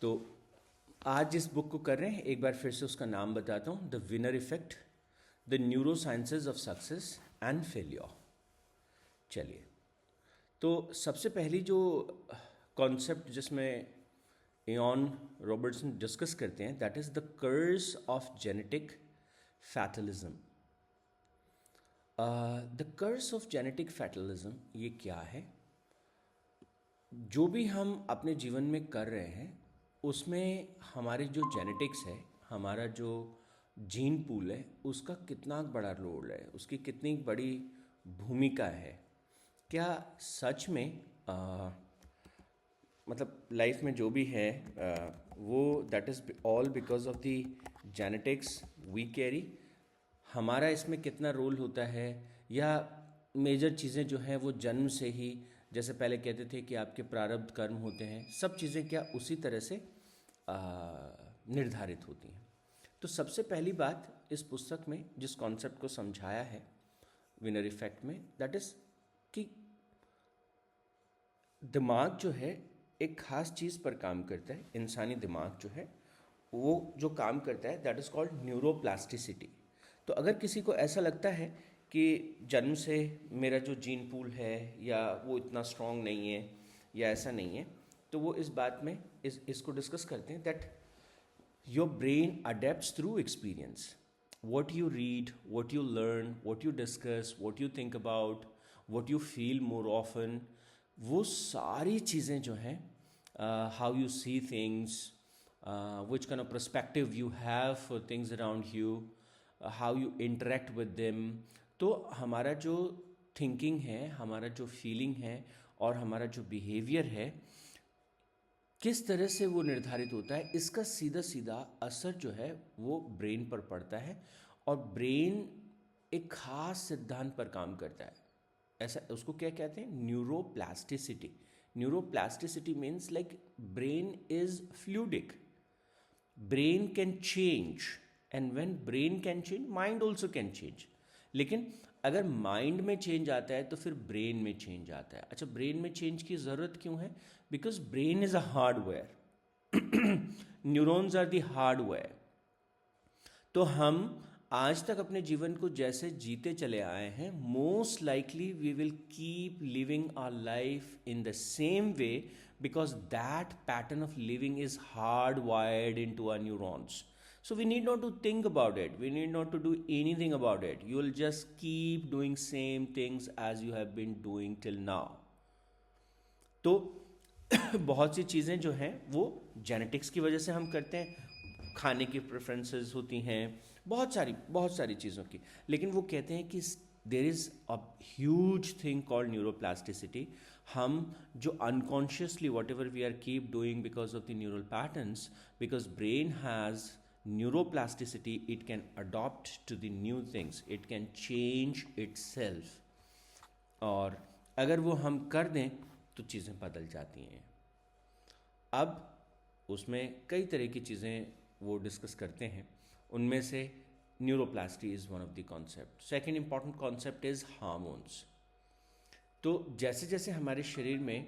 तो आज जिस बुक को कर रहे हैं एक बार फिर से उसका नाम बताता हूँ, the winner effect, the neuro sciences of success and failure. चलिए, तो सबसे पहली जो कॉन्सेप्ट जिसमें इयॉन रॉबर्टसन डिस्कस करते हैं, that is the curse of genetic fatalism. The curse of genetic fatalism ये क्या है? जो भी हम अपने जीवन में कर रहे हैं उसमें हमारी जो जेनेटिक्स है, हमारा जो जीन पूल है, उसका कितना बड़ा रोल है, उसकी कितनी बड़ी भूमिका है। क्या सच में मतलब लाइफ में जो भी है वो that is all because of the genetics we carry? हमारा इसमें कितना रोल होता है, या मेजर चीज़ें जो हैं वो जन्म से ही, जैसे पहले कहते थे कि आपके प्रारब्ध कर्म होते हैं, सब चीज़ें क्या उसी तरह से निर्धारित होती हैं? तो सबसे पहली बात इस पुस्तक में जिस कॉन्सेप्ट को समझाया है विनर इफेक्ट में, दैट इज़ कि दिमाग जो है एक ख़ास चीज़ पर काम करता है। इंसानी दिमाग जो है वो जो काम करता है दैट इज़ कॉल्ड न्यूरोप्लास्टिसिटी। तो अगर किसी को ऐसा लगता है कि जन्म से मेरा जो जीन पूल है या वो इतना स्ट्रॉन्ग नहीं है या ऐसा नहीं है, तो वो इस बात में इसको डिस्कस करते हैं that your brain adapts through experience. what you read, what you learn, what you discuss, what you think about, what you feel more often, वो सारी चीज़ें जो हैं, how you see things, which kind of perspective you have for things around you, how you interact with them, तो हमारा जो thinking है, हमारा जो फीलिंग है और हमारा जो बिहेवियर है, किस तरह से वो निर्धारित होता है, इसका सीधा सीधा असर जो है वो ब्रेन पर पड़ता है। और ब्रेन एक खास सिद्धांत पर काम करता है। ऐसा उसको क्या कहते हैं? Neuroplasticity. Neuroplasticity means like brain is fluidic, brain can change, and when brain can change mind also can change. लेकिन अगर माइंड में चेंज आता है तो फिर ब्रेन में चेंज आता है। अच्छा, ब्रेन में चेंज की ज़रूरत क्यों है? Because brain is a hardware, neurons are the hardware. तो हम आज तक अपने जीवन को जैसे जीते चले आए हैं, most likely we will keep living our life in the same way, because that pattern of living is hardwired into our neurons. So we need not to think about it. We need not to do anything about it. You will just keep doing same things as you have been doing till now. तो बहुत सी चीज़ें जो हैं वो genetics की वजह से हम करते हैं, खाने की प्रेफरेंसेस होती हैं, बहुत सारी चीज़ों की। लेकिन वो कहते हैं कि there is a huge thing called neuroplasticity. हम जो unconsciously whatever we are keep doing because of the neural patterns, because brain has neuroplasticity, it can adopt to the new things, it can change itself, और अगर वो हम कर दें तो चीज़ें बदल जाती हैं। अब उसमें कई तरह की चीज़ें वो डिस्कस करते हैं, उनमें से neuroplasty is one of the concept. Second important concept is hormones. तो जैसे जैसे हमारे शरीर में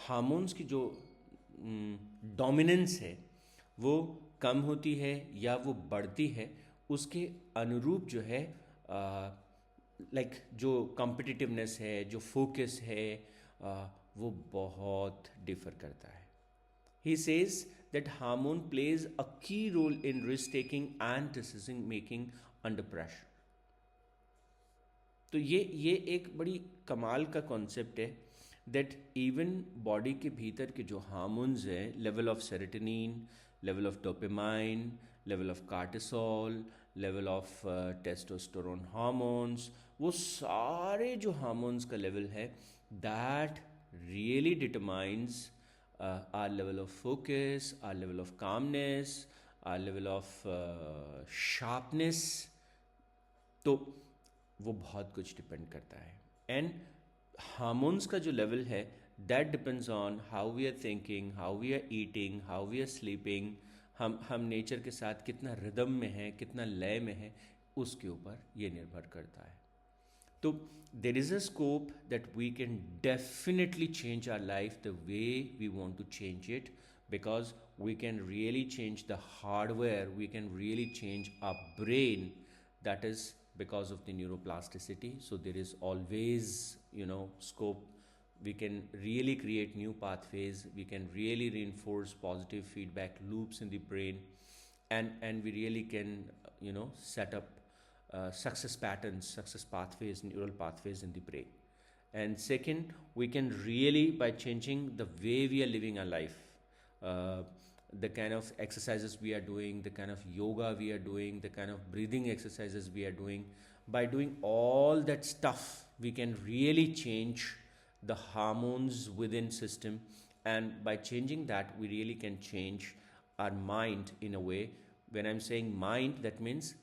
हार्मोन्स की जो डोमिनेंस है वो कम होती है या वो बढ़ती है, उसके अनुरूप जो है लाइक जो कॉम्पिटिटिवनेस है, जो फोकस है, वो बहुत डिफर करता है। He says that hormone plays a key role in risk taking and decision making under pressure. तो ये एक बड़ी कमाल का कॉन्सेप्ट है दैट इवन बॉडी के भीतर के जो हार्मोन्स हैं, level of serotonin, level of dopamine, level of cortisol, level of testosterone hormones, वो सारे जो हार्मोन्स का लेवल है, that really determines our level of focus, our level of calmness, our level of sharpness. तो वो बहुत कुछ डिपेंड करता है। एंड हार्मोन्स का जो लेवल है, that depends on how we are thinking, how we are eating, how we are sleeping. हम नेचर के साथ कितना रिदम में है, कितना लय में है, उसके ऊपर ये निर्भर करता है। तो there is a scope that we can definitely change our life the way we want to change it because we can really change the hardware, we can really change our brain. That is because of the neuroplasticity. So there is always, scope. We can really create new pathways, we can really reinforce positive feedback loops in the brain, and we really can, set up success patterns, success pathways, neural pathways in the brain. And second, we can really, by changing the way we are living our life, uh, the kind of exercises we are doing, the kind of yoga we are doing, the kind of breathing exercises we are doing, by doing all that stuff, we can really change the hormones within system. And by changing that, we really can change our mind in a way. When I'm saying mind, that means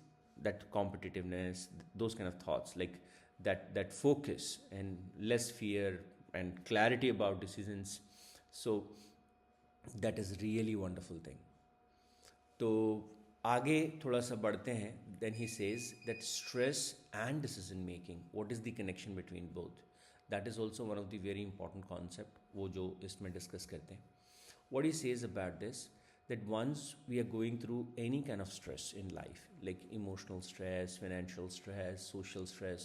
that competitiveness, those kind of thoughts, like that focus and less fear and clarity about decisions. So that is really wonderful thing. तो आगे थोड़ा सा बढ़ते हैं. Then he says that stress and decision making, what is the connection between both. That is also one of the very important concept, वो जो इसमें discuss करते हैं. What he says about this, that once we are going through any kind of stress in life, like emotional stress, financial stress, social stress,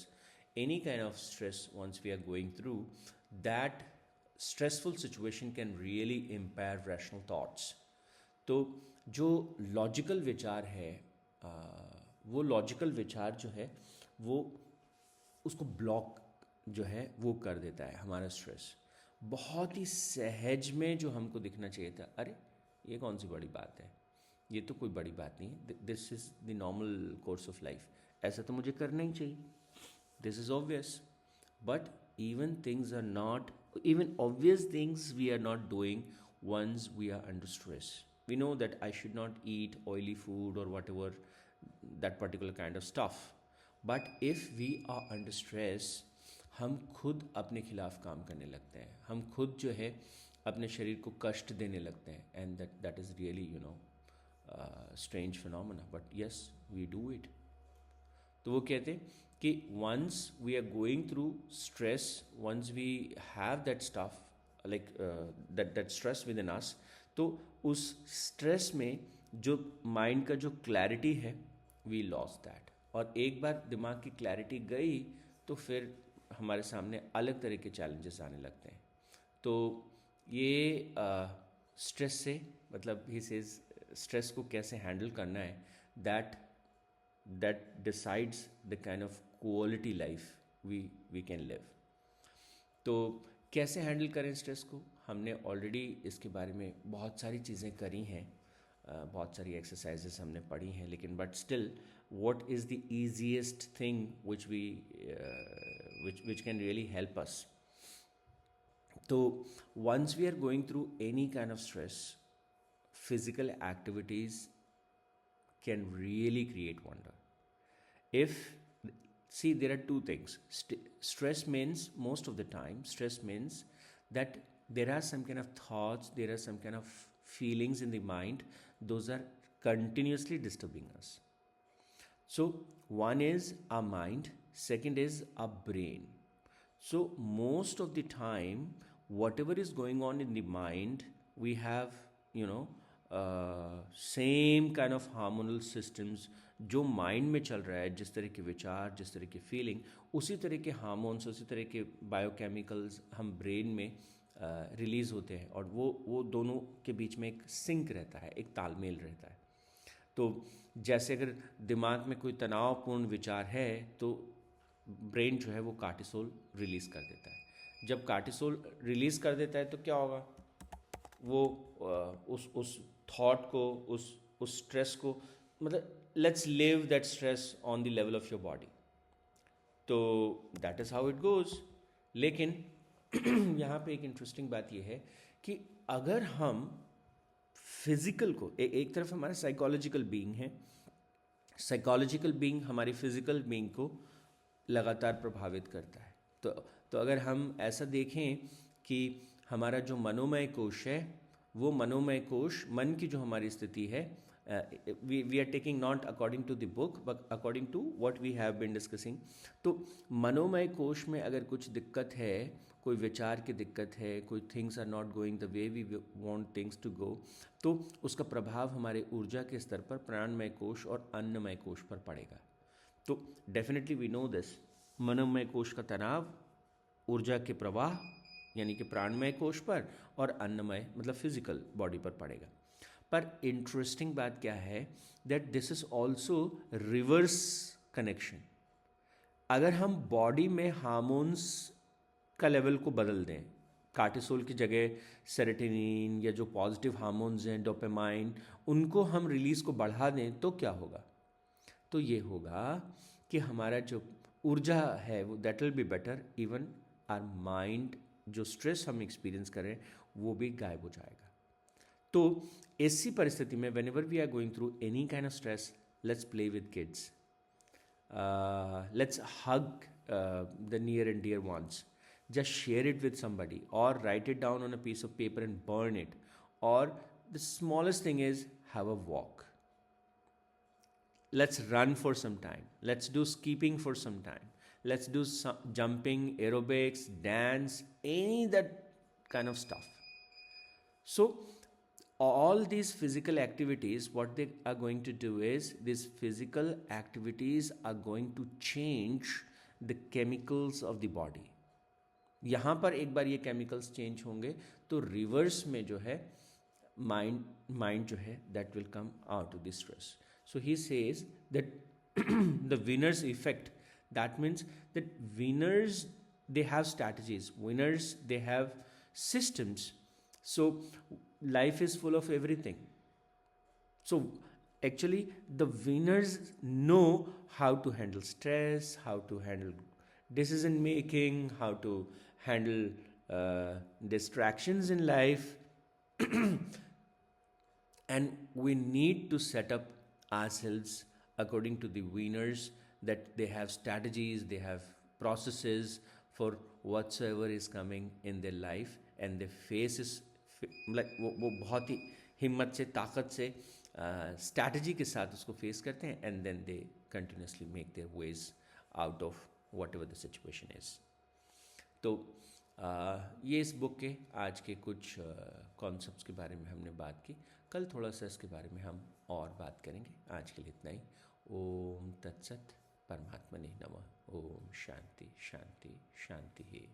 any kind of stress, once we are going through, that stressful situation can really impair rational thoughts. तो जो logical विचार है, वो logical विचार जो है वो उसको ब्लॉक जो है वो कर देता है हमारा स्ट्रेस. बहुत ही सहज में जो हमको दिखना चाहिए था, अरे ये कौन सी बड़ी बात है, ये तो कोई बड़ी बात नहीं है, this is the normal course of life, ऐसा तो मुझे करना ही चाहिए, this is obvious. But even things are not, even obvious things we are not doing once we are under stress. We know that I should not eat oily food or whatever, that particular kind of stuff. But if we are under stress, हम खुद अपने खिलाफ काम करने लगते हैं, हम खुद जो है अपने शरीर को कष्ट देने लगते हैं. And that is really strange phenomena, but yes we do it. तो वो कहते हैं कि once we are going through stress, once we have that stuff, like that stress within us, तो उस स्ट्रेस में जो माइंड का जो क्लैरिटी है, we lost that. और एक बार दिमाग की क्लैरिटी गई तो फिर हमारे सामने अलग तरह के चैलेंजेस आने लगते हैं. तो ये स्ट्रेस से, मतलब ही सेज स्ट्रेस को कैसे हैंडल करना है, that decides the kind of quality life we can live. तो कैसे हैंडल करें स्ट्रेस को, हमने ऑलरेडी इसके बारे में बहुत सारी चीज़ें करी हैं, बहुत सारी एक्सरसाइजेस हमने पढ़ी हैं, लेकिन but still what is the easiest thing which can really help us. तो once we are going through any kind of stress, physical activities can really create wonder. See, there are two things. Stress means, most of the time, stress means that there are some kind of thoughts, there are some kind of feelings in the mind, those are continuously disturbing us. So one is our mind, second is our brain. So most of the time, whatever is going on in the mind, we have, same kind of hormonal systems जो mind में चल रहा है, जिस तरह के विचार, जिस तरह की फीलिंग, उसी तरह के हार्मोन्स, उसी तरह के बायोकेमिकल्स हम ब्रेन में रिलीज़ होते हैं, और वो दोनों के बीच में एक सिंक रहता है, एक तालमेल रहता है. तो जैसे अगर दिमाग में कोई तनावपूर्ण विचार है तो ब्रेन जो है वो कार्टिसोल रिलीज़ कर देता है. जब कार्टिसोल रिलीज़ कर देता है तो क्या होगा, वो उस थॉट को, उस स्ट्रेस को, मतलब let's leave that stress on the level of your body. तो that is how it goes. लेकिन यहाँ पे एक इंटरेस्टिंग बात यह है कि अगर हम फिज़िकल को, एक तरफ हमारा साइकोलॉजिकल बीइंग है, साइकोलॉजिकल बीइंग हमारी फिज़िकल बीइंग को लगातार प्रभावित करता है. तो अगर हम ऐसा देखें कि हमारा जो मनोमय कोश है वो मनोमय कोश, मन की जो हमारी स्थिति है, we are taking not according to the book but according to what we have been discussing. तो मनोमय कोश में अगर कुछ दिक्कत है, कोई विचार की दिक्कत है, कोई things are not going the way we want things to go, तो उसका प्रभाव हमारे ऊर्जा के स्तर पर प्राणमय कोश और अन्नमय कोश पर पड़ेगा। तो डेफिनेटली वी नो दिस, मनोमय कोश का तनाव ऊर्जा के प्रवाह यानी कि प्राणमय कोश पर और अन्नमय मतलब फिजिकल बॉडी पर पड़ेगा। पर इंटरेस्टिंग बात क्या है, that this is also reverse connection. अगर हम बॉडी में हार्मोन्स का लेवल को बदल दें, कार्टिसोल की जगह सेरोटोनिन या जो पॉजिटिव हार्मोन्स हैं डोपामाइन, उनको हम रिलीज को बढ़ा दें, तो क्या होगा? तो ये होगा कि हमारा जो ऊर्जा है वो that will be better, even our mind, जो स्ट्रेस हम एक्सपीरियंस करें वो भी गायब हो जाएगा। तो ऐसी परिस्थिति में whenever we are going through any kind of stress, let's play with kids, let's hug the near and dear ones, just share it with somebody or write it down on a piece of paper and burn it, or the smallest thing is have a walk, let's run for some time, let's do skipping for some time, let's do some jumping, aerobics, dance, any that kind of stuff. So all these physical activities, what they are going to do is, these physical activities are going to change the chemicals of the body. यहाँ पर एक बार ये chemicals change होंगे तो reverse में जो है mind जो है that will come out of the stress. So he says that the winner's effect, that means that winners, they have strategies, winners, they have systems. So life is full of everything. So actually the winners know how to handle stress, how to handle decision making, how to handle distractions in life. And we need to set up ourselves according to the winners, that they have strategies, they have processes for whatsoever is coming in their life, and they face is like वो बहुत ही हिम्मत से, ताकत से, strategy के साथ उसको face करते हैं, and then they continuously make their ways out of whatever the situation is. तो ये इस बुक के आज के कुछ कॉन्सेप्ट्स के बारे में हमने बात की। कल थोड़ा सा इसके बारे में हम और बात करेंगे। आज के लिए इतना ही। ओम तत्सत, परमात्मने नमः। ओम शांति शांति शांति।